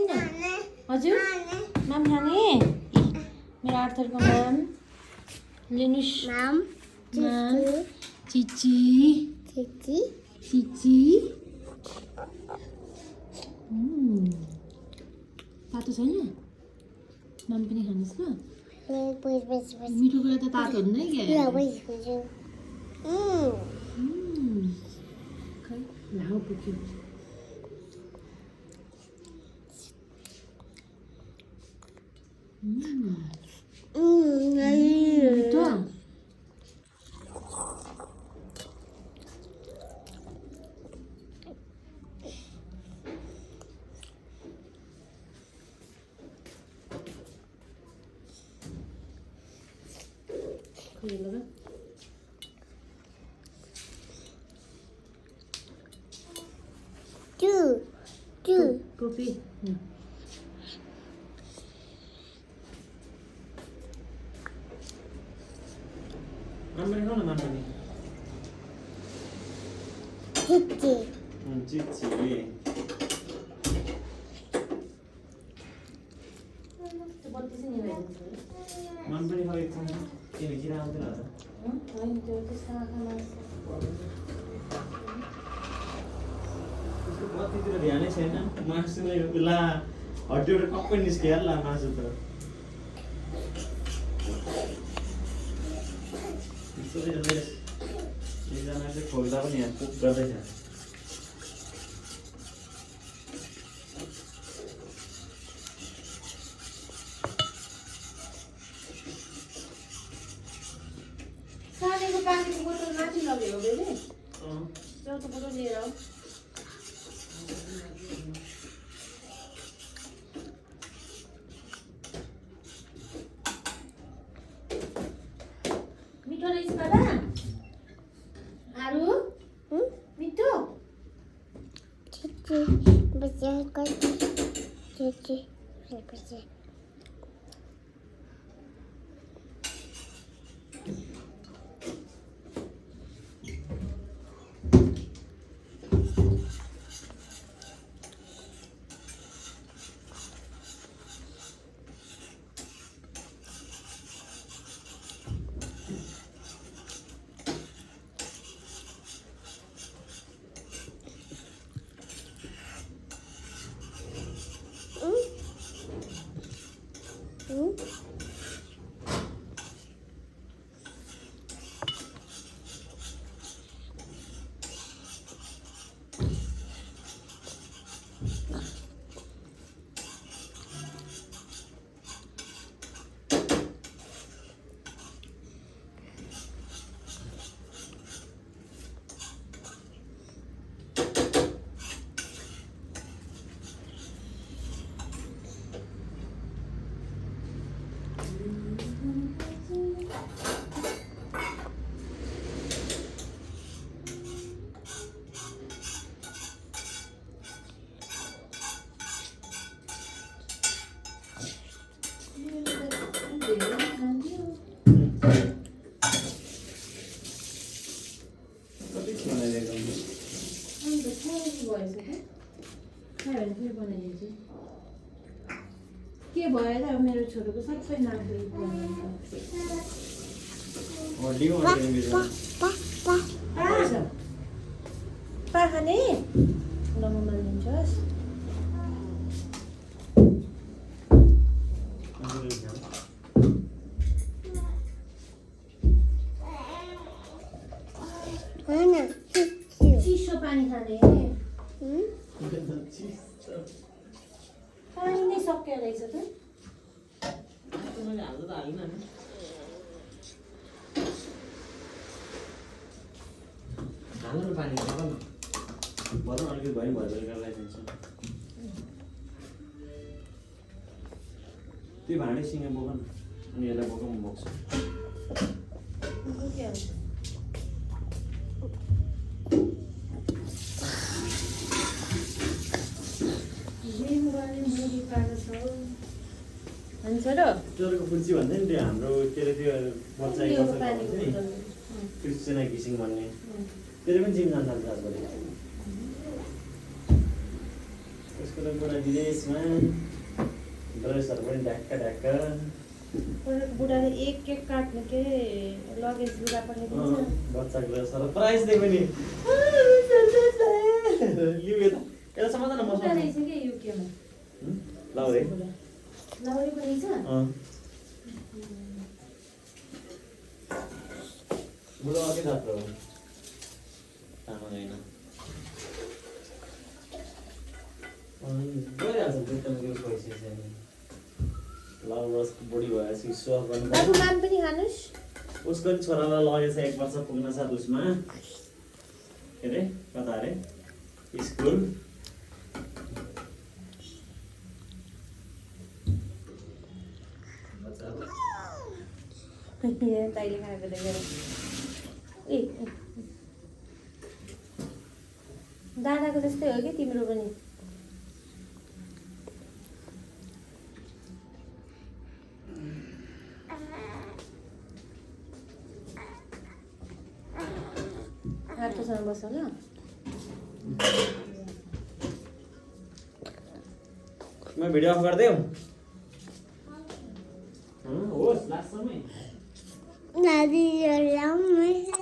किन हजुर माम खाने मेरो आर्थरको माम लिनुस् माम चिची चिची चिची तातो छैन माम पनि खानुहोस् ल मिठो कुरा त तातो हुँदैन क्या खै लाउ पुग्यो मिठो कोपी Mamma non la mamma Chichi Cici. बत्ती चाहिँ निभाइदिन्छु Mamma पनि खै किन किन आउँदैन होला होइन त्यो त्यस्तो आँखामा त्यसको कतितिर ध्यानै छैन मासु नै ला हड्डीबाट टक्कै निस्कियो ला मासु त एकजना चाहिँ खोल्दा पनि यहाँ कुक गर्दैछ सानीको पानीको बोतल माथि लग्यो हो बेबी एउटा बोतल लिएर आऊ मिठो रहेछ दादा आरु मिठो चिची बच्चा कर चिची बच्चा के भएर अब मेरो छोरोको सबै नाम हड्डीमा अड्किने बिचमा पा खाने ल मम्मा लिन्छस् चिसो पानी खाने पानी नै सक्यो रहेछ त मैले हाल्दा त हालिन नि हाल्नु पानी भर न भर अलिकति भयो भर लगाइदिन्छु त्यो भाँडैसँग बोक न अनि यसलाई बोक म बोक्छु चोरको पुल्ची भन्दै नि त्यो हाम्रो के अरे त्यो बच्चा क्रिस्चियन घिसिङ भन्ने त्यसले पनि जिम जान जान्छ आजभोलि कुरा विदेशमा ड्रेसहरू पनि ढ्याक्क ढ्याक्क बुढाले एक काट्ने के लगेज लुगा पठाइदिन्छ बच्चाको ड्रेस सरप्राइज दिए पनि लिउ यता समाधान म रहेछ के युकेमा लाउरे लाउरे पनि छ बुढो अघि जात्रो हो तामा होइन गइहाल्छ दुईजना दिवस भइसकेको छैन लाउरस बुढी भएपछि विश्वास गर्नु बाबु नाम पनि खानुस् उसको छोरालाई लगेछ 1 वर्ष पुग्न साथ उसमा के अरे कता अरे स्कुल ताइले खाएको देखेर ए दादाको जस्तै हो कि तिम्रो पनि हातसँग बस ल मैं भिडियो अफ गरिदेऊ होस् लास्ट समय Nadie lloramos.